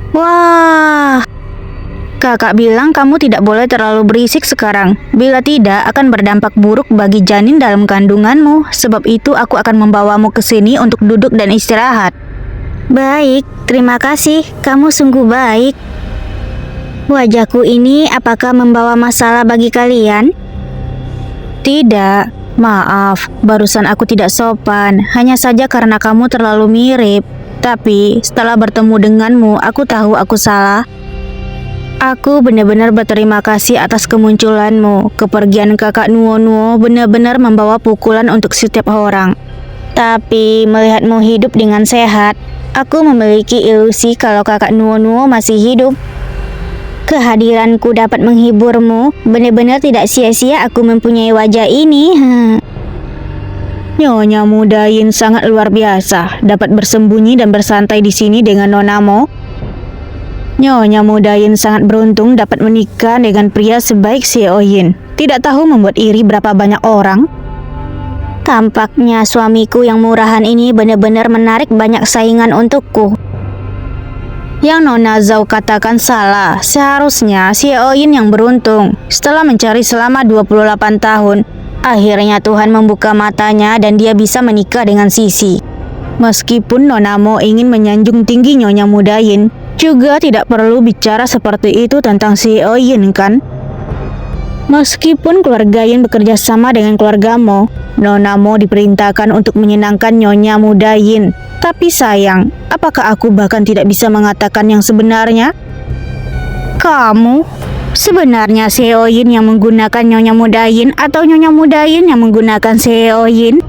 Wah, kakak bilang kamu tidak boleh terlalu berisik sekarang. Bila tidak, akan berdampak buruk bagi janin dalam kandunganmu. Sebab itu aku akan membawamu ke sini untuk duduk dan istirahat. Baik, terima kasih. Kamu sungguh baik. Wajahku ini apakah membawa masalah bagi kalian? Tidak, maaf. Barusan aku tidak sopan. Hanya saja karena kamu terlalu mirip. Tapi setelah bertemu denganmu, aku tahu aku salah. Aku benar-benar berterima kasih atas kemunculanmu. Kepergian kakak Nuo-Nuo benar-benar membawa pukulan untuk setiap orang. Tapi melihatmu hidup dengan sehat, aku memiliki ilusi kalau kakak Nuo-Nuo masih hidup. Kehadiranku dapat menghiburmu. Benar-benar tidak sia-sia aku mempunyai wajah ini. Nyonya muda Yin sangat luar biasa, dapat bersembunyi dan bersantai di sini dengan Nona Mo. Nyonya muda Yin sangat beruntung dapat menikah dengan pria sebaik Xiao Yin. Tidak tahu membuat iri berapa banyak orang. Tampaknya suamiku yang murahan ini benar-benar menarik banyak saingan untukku. Yang Nona Zhao katakan salah. Seharusnya Xiao Yin yang beruntung. Setelah mencari selama 28 tahun, akhirnya Tuhan membuka matanya dan dia bisa menikah dengan Sisi. Meskipun Nona Mo ingin menyanjung tinggi Nyonya muda Yin, juga tidak perlu bicara seperti itu tentang Xiao Yin kan? Meskipun keluarga Yin bekerja sama dengan keluarga Mo, Nona Mo diperintahkan untuk menyenangkan Nyonya muda Yin. Tapi sayang, apakah aku bahkan tidak bisa mengatakan yang sebenarnya? Kamu? Sebenarnya Xiao Yin yang menggunakan Nyonya muda Yin atau Nyonya muda Yin yang menggunakan Xiao Yin?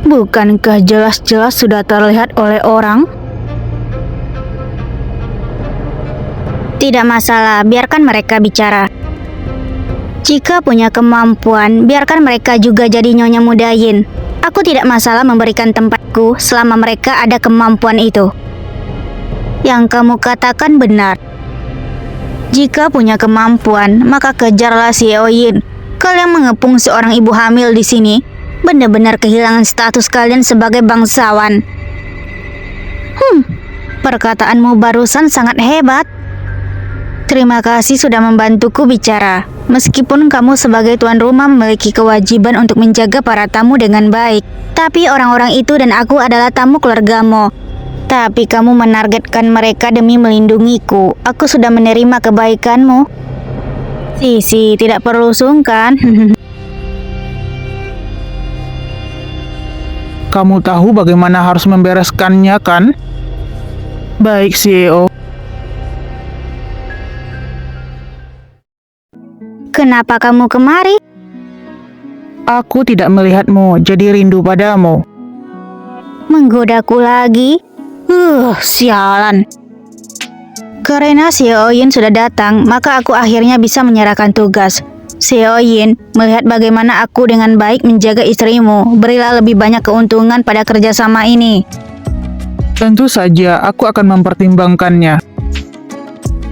Bukankah jelas-jelas sudah terlihat oleh orang? Tidak masalah, biarkan mereka bicara. Jika punya kemampuan, biarkan mereka juga jadi Nyonya muda Yin. Aku tidak masalah memberikan tempatku selama mereka ada kemampuan itu. Yang kamu katakan benar. Jika punya kemampuan, maka kejarlah Xiao Yin. Kalian mengepung seorang ibu hamil di sini, benar-benar kehilangan status kalian sebagai bangsawan. Perkataanmu barusan sangat hebat. Terima kasih sudah membantuku bicara. Meskipun kamu sebagai tuan rumah memiliki kewajiban untuk menjaga para tamu dengan baik, tapi orang-orang itu dan aku adalah tamu keluargamu. Tapi kamu menargetkan mereka demi melindungiku. Aku sudah menerima kebaikanmu. Sisi, tidak perlu sungkan. Kamu tahu bagaimana harus membereskannya kan? Baik, CEO. Kenapa kamu kemari? Aku tidak melihatmu, jadi rindu padamu. Menggodaku lagi? Sialan. Karena Xiao Yin sudah datang, maka aku akhirnya bisa menyerahkan tugas. Xiao Yin, melihat bagaimana aku dengan baik menjaga istrimu, berilah lebih banyak keuntungan pada kerjasama ini. Tentu saja, aku akan mempertimbangkannya.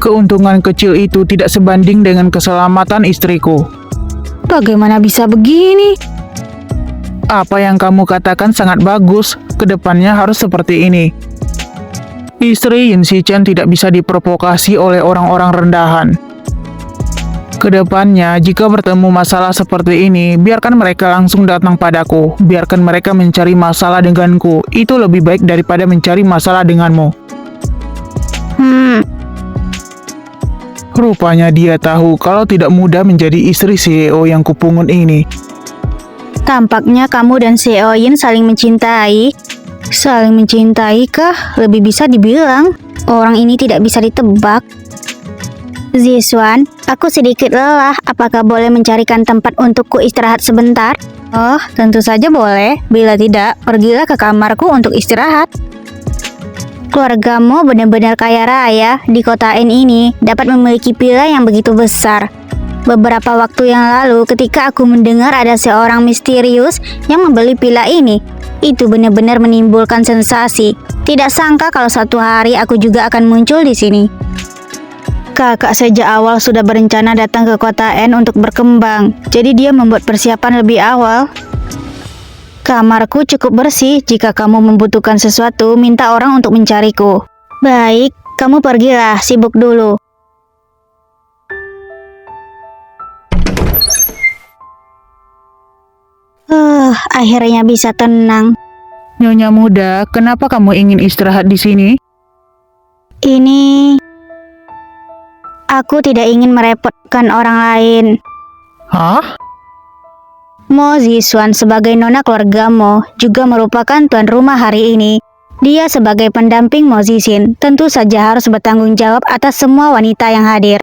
Keuntungan kecil itu tidak sebanding dengan keselamatan istriku. Bagaimana bisa begini? Apa yang kamu katakan sangat bagus. Kedepannya harus seperti ini. Istri Yin Shichen tidak bisa diprovokasi oleh orang-orang rendahan. Kedepannya, jika bertemu masalah seperti ini, biarkan mereka langsung datang padaku. Biarkan mereka mencari masalah denganku. Itu lebih baik daripada mencari masalah denganmu. Rupanya dia tahu kalau tidak mudah menjadi istri CEO yang kupungut ini. Tampaknya kamu dan Xiao Yin saling mencintai. Saling mencintai kah? Lebih bisa dibilang. Orang ini tidak bisa ditebak. Zixuan, aku sedikit lelah. Apakah boleh mencarikan tempat untukku istirahat sebentar? Oh, tentu saja boleh. Bila tidak, pergilah ke kamarku untuk istirahat. Keluargamu benar-benar kaya raya. Di kota N ini dapat memiliki villa yang begitu besar. Beberapa waktu yang lalu ketika aku mendengar ada seorang misterius yang membeli villa ini, itu benar-benar menimbulkan sensasi. Tidak sangka kalau suatu hari aku juga akan muncul di sini. Kakak sejak awal sudah berencana datang ke kota N untuk berkembang, jadi dia membuat persiapan lebih awal. Kamarku cukup bersih. Jika kamu membutuhkan sesuatu, minta orang untuk mencariku. Baik, kamu pergilah, sibuk dulu. Akhirnya bisa tenang. Nyonya muda, kenapa kamu ingin istirahat di sini? Ini... Aku tidak ingin merepotkan orang lain. Hah? Mo Zixuan sebagai nona keluarga Mo juga merupakan tuan rumah hari ini. Dia sebagai pendamping Mo Zixin tentu saja harus bertanggung jawab atas semua wanita yang hadir.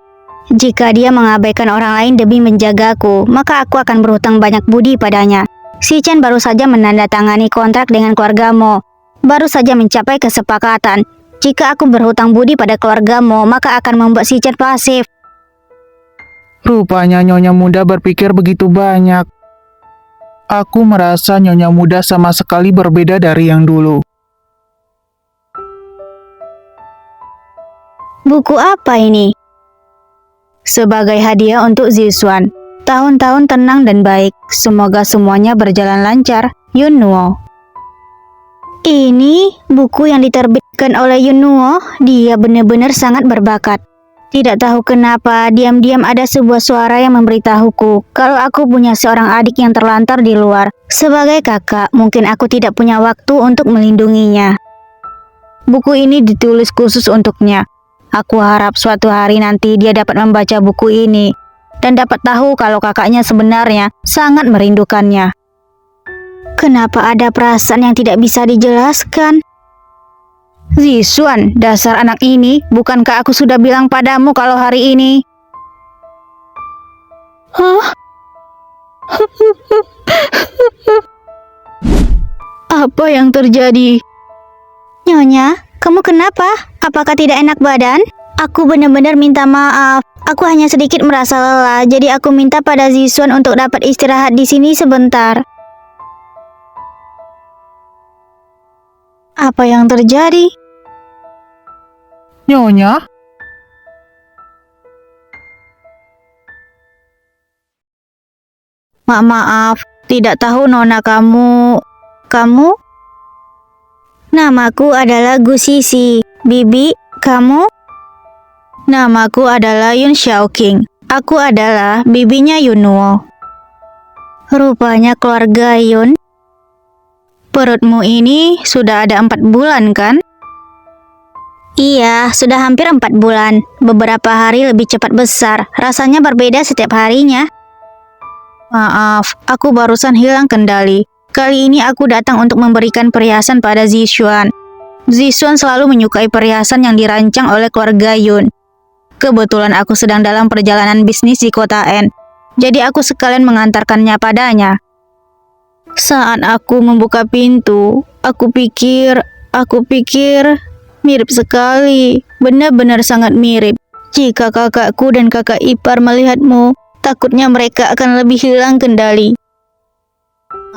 Jika dia mengabaikan orang lain demi menjagaku, maka aku akan berhutang banyak budi padanya. Si Chen baru saja menandatangani kontrak dengan keluarga Mo. Baru saja mencapai kesepakatan. Jika aku berhutang budi pada keluarga Mo, maka akan membuat si Chen pasif. Rupanya nyonya muda berpikir begitu banyak. Aku merasa nyonya muda sama sekali berbeda dari yang dulu. Buku apa ini? Sebagai hadiah untuk Zixuan. Tahun-tahun tenang dan baik. Semoga semuanya berjalan lancar. Yun Nuo. Ini buku yang diterbitkan oleh Yun Nuo. Dia benar-benar sangat berbakat. Tidak tahu kenapa, diam-diam ada sebuah suara yang memberitahuku kalau aku punya seorang adik yang terlantar di luar. Sebagai kakak, mungkin aku tidak punya waktu untuk melindunginya. Buku ini ditulis khusus untuknya. Aku harap suatu hari nanti dia dapat membaca buku ini dan dapat tahu kalau kakaknya sebenarnya sangat merindukannya. Kenapa ada perasaan yang tidak bisa dijelaskan? Zixuan, dasar anak ini, bukankah aku sudah bilang padamu kalau hari ini? Hah? Apa yang terjadi? Nyonya, kamu kenapa? Apakah tidak enak badan? Aku benar-benar minta maaf. Aku hanya sedikit merasa lelah, jadi aku minta pada Zixuan untuk dapat istirahat di sini sebentar. Apa yang terjadi? Nyonya? Maaf, tidak tahu nona kamu... Kamu? Namaku adalah Gu Sisi. Bibi, kamu? Namaku adalah Yun Xiaoqing. Aku adalah bibinya Yun Nuo. Rupanya keluarga Yun. Perutmu ini sudah ada 4 bulan kan? Iya, sudah hampir 4 bulan. Beberapa hari lebih cepat besar. Rasanya berbeda setiap harinya. Maaf, aku barusan hilang kendali. Kali ini aku datang untuk memberikan perhiasan pada Zixuan. Zixuan selalu menyukai perhiasan yang dirancang oleh keluarga Yun. Kebetulan aku sedang dalam perjalanan bisnis di kota N, jadi aku sekalian mengantarkannya padanya. Saat aku membuka pintu, aku pikir mirip sekali, benar-benar sangat mirip. Jika kakakku dan kakak ipar melihatmu, takutnya mereka akan lebih hilang kendali.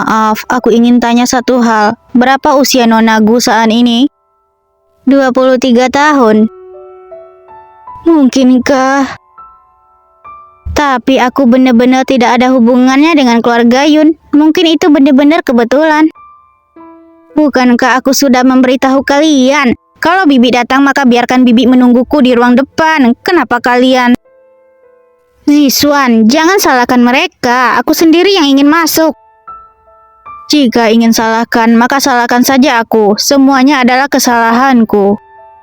Maaf, aku ingin tanya satu hal. Berapa usia Nona Gu saat ini? 23 tahun. Mungkinkah? Tapi aku benar-benar tidak ada hubungannya dengan keluarga Yun. Mungkin itu benar-benar kebetulan. Bukankah aku sudah memberitahu kalian? Kalau Bibi datang maka biarkan Bibi menungguku di ruang depan. Kenapa kalian? Zixuan, jangan salahkan mereka. Aku sendiri yang ingin masuk. Jika ingin salahkan, maka salahkan saja aku. Semuanya adalah kesalahanku.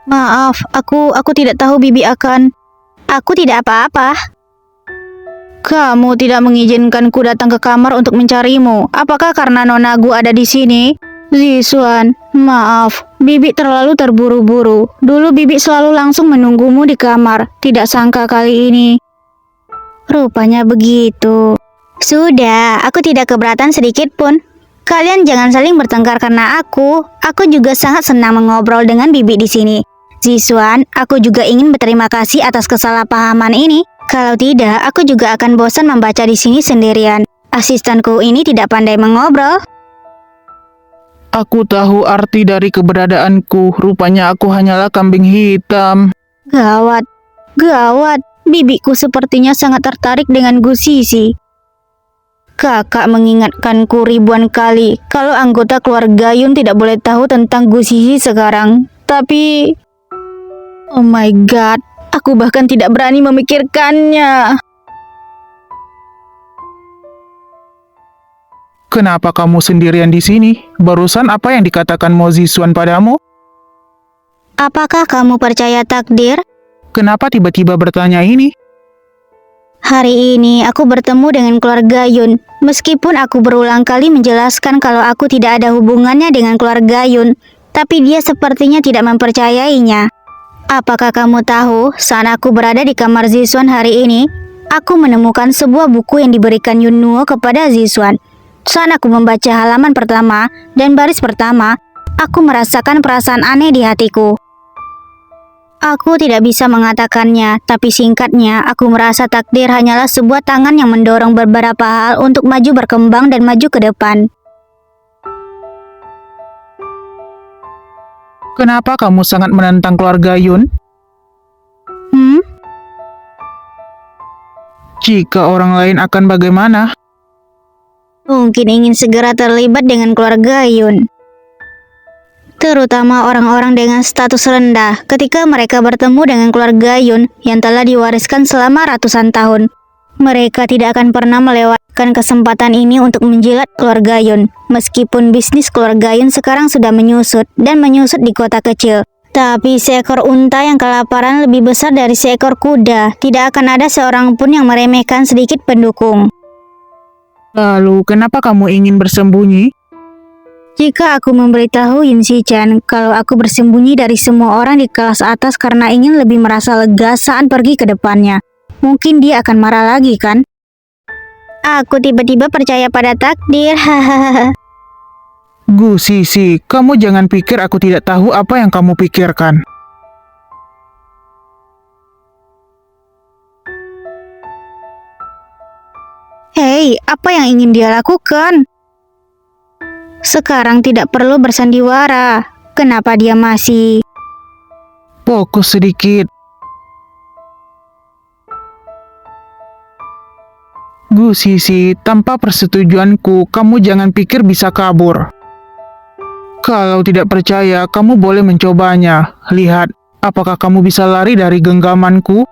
Maaf, aku tidak tahu Bibi akan... Aku tidak apa-apa. Kamu tidak mengizinkanku datang ke kamar untuk mencarimu. Apakah karena Nona Gu ada di sini? Zixuan, maaf. Bibi terlalu terburu-buru. Dulu Bibi selalu langsung menunggumu di kamar. Tidak sangka kali ini. Rupanya begitu. Sudah, aku tidak keberatan sedikit pun. Kalian jangan saling bertengkar karena aku juga sangat senang mengobrol dengan Bibi di sini. Zixuan, aku juga ingin berterima kasih atas kesalahpahaman ini. Kalau tidak, aku juga akan bosan membaca di sini sendirian. Asistenku ini tidak pandai mengobrol. Aku tahu arti dari keberadaanku. Rupanya aku hanyalah kambing hitam. Gawat, gawat. Bibiku sepertinya sangat tertarik dengan Gu Sisi. Kakak mengingatkanku ribuan kali kalau anggota keluarga Yun tidak boleh tahu tentang Gu Sisi sekarang. Tapi Oh my god, aku bahkan tidak berani memikirkannya. Kenapa kamu sendirian di sini? Barusan apa yang dikatakan Mo Zixuan padamu? Apakah kamu percaya takdir? Kenapa tiba-tiba bertanya ini? Hari ini aku bertemu dengan keluarga Yun. Meskipun aku berulang kali menjelaskan kalau aku tidak ada hubungannya dengan keluarga Yun, tapi dia sepertinya tidak mempercayainya. Apakah kamu tahu, saat aku berada di kamar Zixuan hari ini, aku menemukan sebuah buku yang diberikan Yun Nuo kepada Zixuan. Saat aku membaca halaman pertama dan baris pertama, aku merasakan perasaan aneh di hatiku. Aku tidak bisa mengatakannya, tapi singkatnya, aku merasa takdir hanyalah sebuah tangan yang mendorong beberapa hal untuk maju berkembang dan maju ke depan. Kenapa kamu sangat menentang keluarga Yun? Jika orang lain akan bagaimana? Mungkin ingin segera terlibat dengan keluarga Yun. Terutama orang-orang dengan status rendah ketika mereka bertemu dengan keluarga Yun yang telah diwariskan selama ratusan tahun. Mereka tidak akan pernah melewatkan kesempatan ini untuk menjilat keluarga Yun. Meskipun bisnis keluarga Yun sekarang sudah menyusut dan menyusut di kota kecil. Tapi seekor unta yang kelaparan lebih besar dari seekor kuda. Tidak akan ada seorang pun yang meremehkan sedikit pendukung. Lalu, kenapa kamu ingin bersembunyi? Jika aku memberitahu Yin Xichan kalau aku bersembunyi dari semua orang di kelas atas karena ingin lebih merasa lega saat pergi ke depannya, mungkin dia akan marah lagi kan? Aku tiba-tiba percaya pada takdir, hahaha. Gu Sisi, kamu jangan pikir aku tidak tahu apa yang kamu pikirkan. Hei, apa yang ingin dia lakukan? Sekarang tidak perlu bersandiwara. Kenapa dia masih... Fokus sedikit. Gu Sisi, tanpa persetujuanku, kamu jangan pikir bisa kabur. Kalau tidak percaya, kamu boleh mencobanya. Lihat, apakah kamu bisa lari dari genggamanku?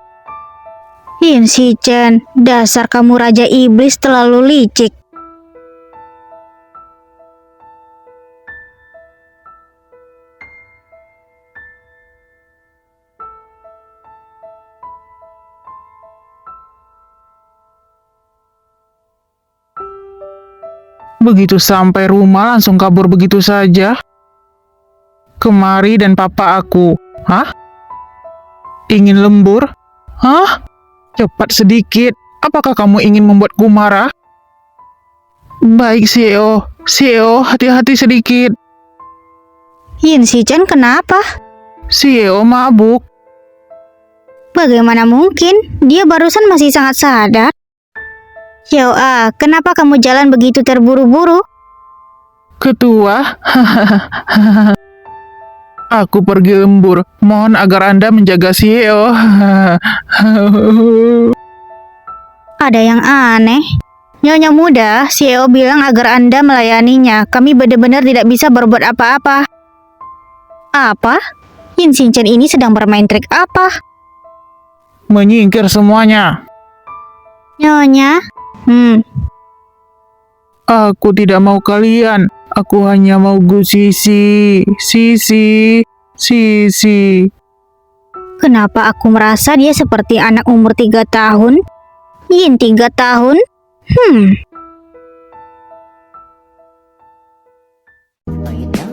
Yin Xichan, dasar kamu raja iblis terlalu licik. Begitu sampai rumah langsung kabur begitu saja. Kemari dan papa aku. Hah? Ingin lembur? Hah? Cepat sedikit. Apakah kamu ingin membuatku marah? Baik, CEO. CEO, hati-hati sedikit. Yin Xichan kenapa? CEO mabuk. Bagaimana mungkin? Dia barusan masih sangat sadar. Xiao, kenapa kamu jalan begitu terburu-buru? Ketua, aku pergi lembur. Mohon agar Anda menjaga CEO. Ada yang aneh. Nyonya muda, CEO bilang agar Anda melayaninya. Kami benar-benar tidak bisa berbuat apa-apa. Apa? Yin Xichan ini sedang bermain trik apa? Menyingkir semuanya. Nyonya? Aku tidak mau kalian. Aku hanya mau Gu Sisi. Sisi. Kenapa aku merasa dia seperti anak umur 3 tahun? Yin 3 tahun? Are you done?